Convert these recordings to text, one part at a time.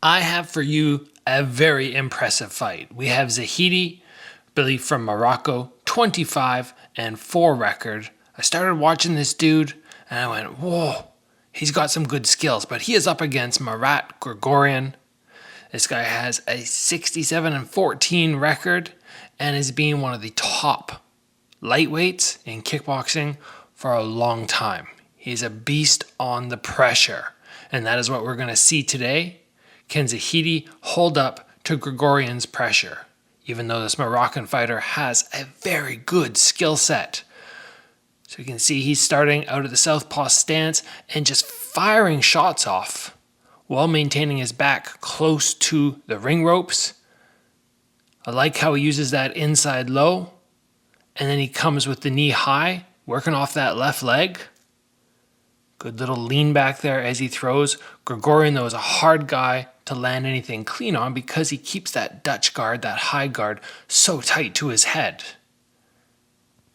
I have for you a very impressive fight. We have Zahidi, Billy from Morocco, 25-4 record. I started watching this dude and I went, whoa, he's got some good skills, but he is up against Marat Grigorian. This guy has a 67-14 record and is being one of the top lightweights in kickboxing for a long time. He's a beast on the pressure, and that is what we're going to see today. Can Zahidi hold up to Gregorian's pressure, even though this Moroccan fighter has a very good skill set? So you can see he's starting out of the southpaw stance and just firing shots off while maintaining his back close to the ring ropes. I like how he uses that inside low, and then he comes with the knee high, working off that left leg. Good little lean back there as he throws. Gregorian, though, is a hard guy to land anything clean on because he keeps that Dutch guard, that high guard, so tight to his head.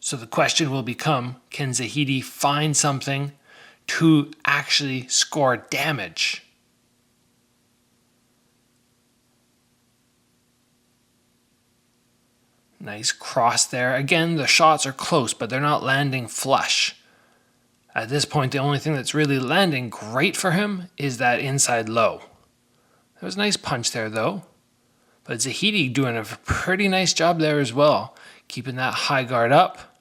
So the question will become, can Zahidi find something to actually score damage? Nice cross there. Again, the shots are close, but they're not landing flush. At this point, the only thing that's really landing great for him is that inside low. There was a nice punch there, though. But Zahidi doing a pretty nice job there as well, keeping that high guard up.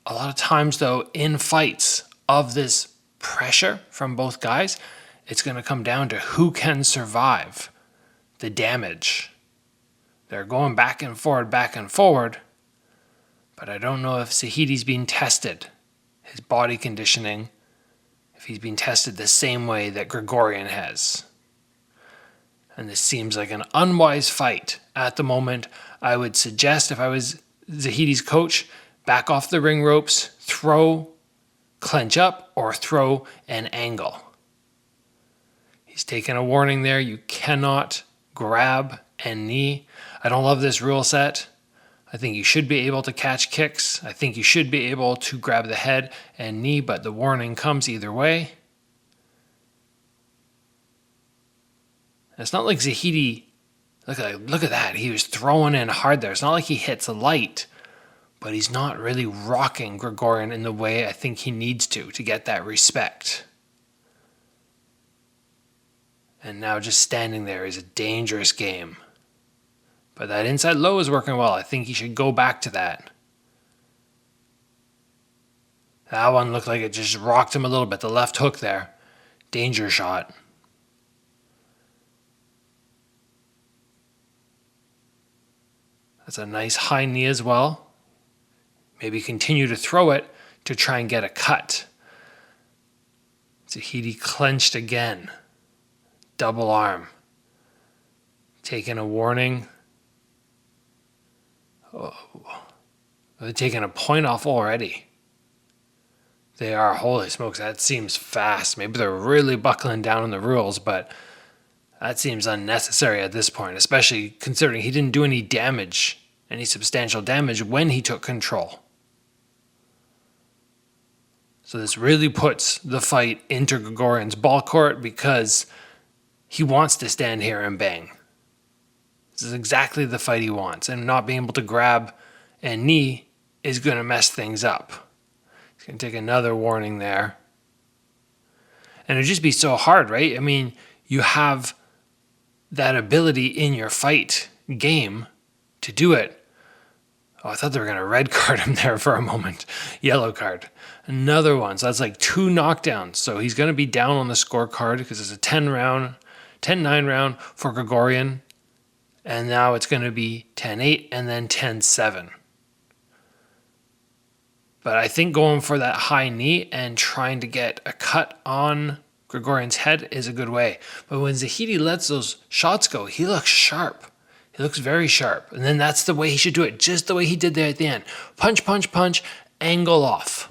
A lot of times, though, in fights of this pressure from both guys, it's going to come down to who can survive the damage. They're going back and forward, but I don't know if Zahidi's being tested, his body conditioning, if he's being tested the same way that Gregorian has. And this seems like an unwise fight at the moment. I would suggest, if I was Zahidi's coach, back off the ring ropes, throw, clench up, or throw an angle. He's taking a warning there. You cannot grab and knee. I don't love this rule set. I think you should be able to catch kicks. I think you should be able to grab the head and knee, but the warning comes either way. It's not like Zahidi, look at that. He was throwing in hard there. It's not like he hits light, but he's not really rocking Gregorian in the way I think he needs to get that respect. And now just standing there is a dangerous game. But that inside low is working well. I think he should go back to that. That one looked like it just rocked him a little bit. The left hook there. Danger shot. That's a nice high knee as well. Maybe continue to throw it to try and get a cut. Zahidi clenched again. Double arm. Taking a warning. Oh, they're taking a point off already. They are. Holy smokes, that seems fast. Maybe they're really buckling down on the rules, but that seems unnecessary at this point, especially considering he didn't do any damage, any substantial damage when he took control. So this really puts the fight into Gregorian's ball court because he wants to stand here and bang. This is exactly the fight he wants, and not being able to grab and knee is going to mess things up. He's going to take another warning there. And it'd just be so hard, right? I mean, you have that ability in your fight game to do it. Oh, I thought they were going to red card him there for a moment. Yellow card. Another one. So that's like 2 knockdowns. So he's going to be down on the scorecard because it's a 10-9 round for Gregorian. And now it's going to be 10-8 and then 10-7. But I think going for that high knee and trying to get a cut on Gregorian's head is a good way. But when Zahidi lets those shots go, he looks sharp. He looks very sharp. And then that's the way he should do it, just the way he did there at the end. Punch, punch, punch, angle off.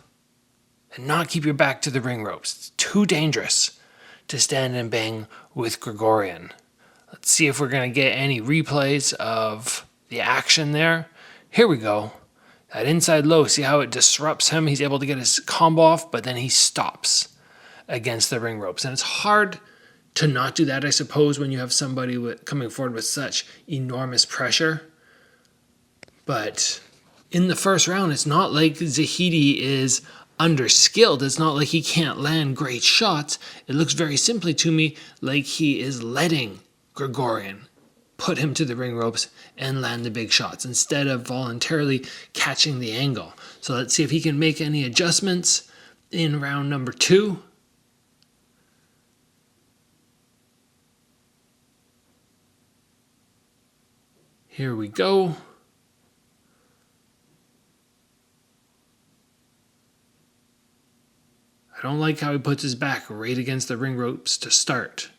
And not keep your back to the ring ropes. It's too dangerous to stand and bang with Gregorian. Let's see if we're going to get any replays of the action there. Here we go. That inside low, see how it disrupts him? He's able to get his combo off, but then he stops against the ring ropes. And it's hard to not do that, I suppose, when you have somebody coming forward with such enormous pressure. But in the first round, it's not like Zahidi is underskilled. It's not like he can't land great shots. It looks very simply to me like he is letting Gregorian put him to the ring ropes and land the big shots instead of voluntarily catching the angle. So let's see if he can make any adjustments in round number 2. Here we go. I don't like how he puts his back right against the ring ropes to start.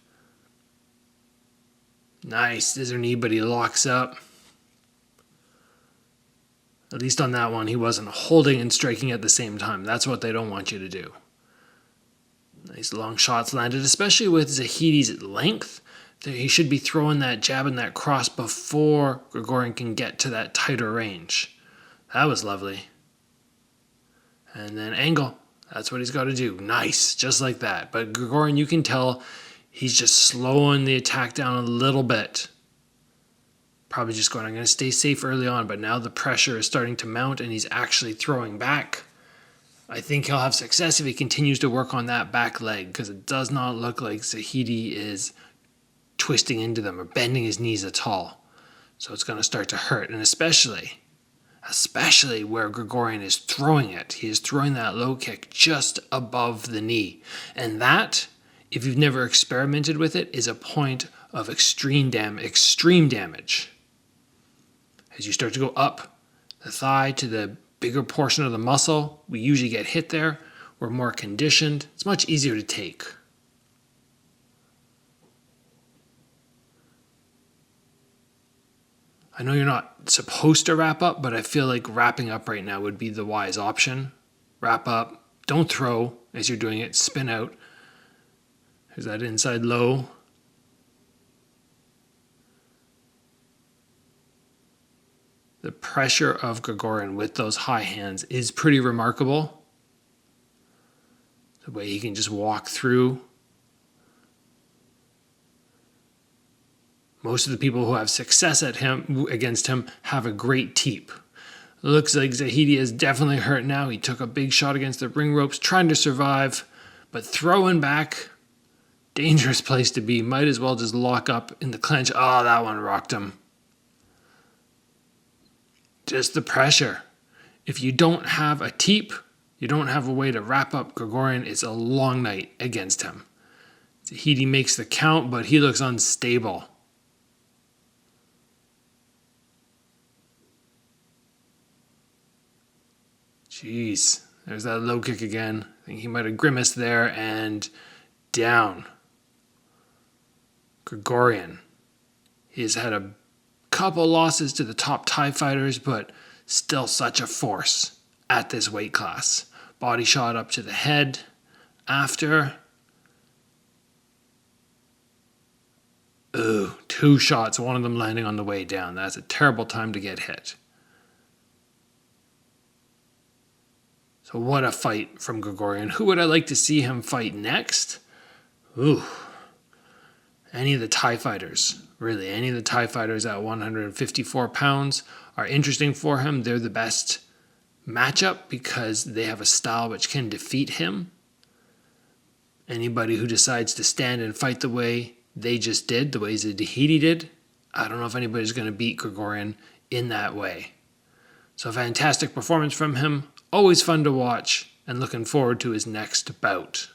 Nice scissor knee, but he locks up. At least on that one, he wasn't holding and striking at the same time. That's what they don't want you to do. Nice long shots landed, especially with Zahidi's length. He should be throwing that jab and that cross before Gregorian can get to that tighter range. That was lovely. And then angle. That's what he's got to do. Nice, just like that. But Gregorian, you can tell he's just slowing the attack down a little bit. Probably just going, I'm going to stay safe early on, but now the pressure is starting to mount and he's actually throwing back. I think he'll have success if he continues to work on that back leg, because it does not look like Zahidi is twisting into them or bending his knees at all. So it's going to start to hurt, and especially where Gregorian is throwing it. He is throwing that low kick just above the knee. And that, if you've never experimented with it, is a point of extreme damage. As you start to go up the thigh to the bigger portion of the muscle, we usually get hit there. We're more conditioned. It's much easier to take. I know you're not supposed to wrap up, but I feel like wrapping up right now would be the wise option. Wrap up. Don't throw as you're doing it. Spin out. There's that inside low. The pressure of Gregorian with those high hands is pretty remarkable. The way he can just walk through. Most of the people who have success against him have a great teep. Looks like Zahidi is definitely hurt now. He took a big shot against the ring ropes, trying to survive, but throwing back, dangerous place to be. Might as well just lock up in the clinch. Oh, that one rocked him. Just the pressure. If you don't have a teep, you don't have a way to wrap up Gregorian, it's a long night against him. Zahidi makes the count, but he looks unstable. Jeez, there's that low kick again. I think he might have grimaced there and down. Gregorian. He has had a couple losses to the top Thai fighters, but still such a force at this weight class. Body shot up to the head after. Ooh, 2 shots, one of them landing on the way down. That's a terrible time to get hit. So what a fight from Gregorian. Who would I like to see him fight next? Ooh. Any of the Thai fighters. Really, any of the Thai fighters at 154 pounds are interesting for him. They're the best matchup because they have a style which can defeat him. Anybody who decides to stand and fight the way they just did, the way Zahidi did, I don't know if anybody's going to beat Gregorian in that way. So fantastic performance from him. Always fun to watch, and looking forward to his next bout.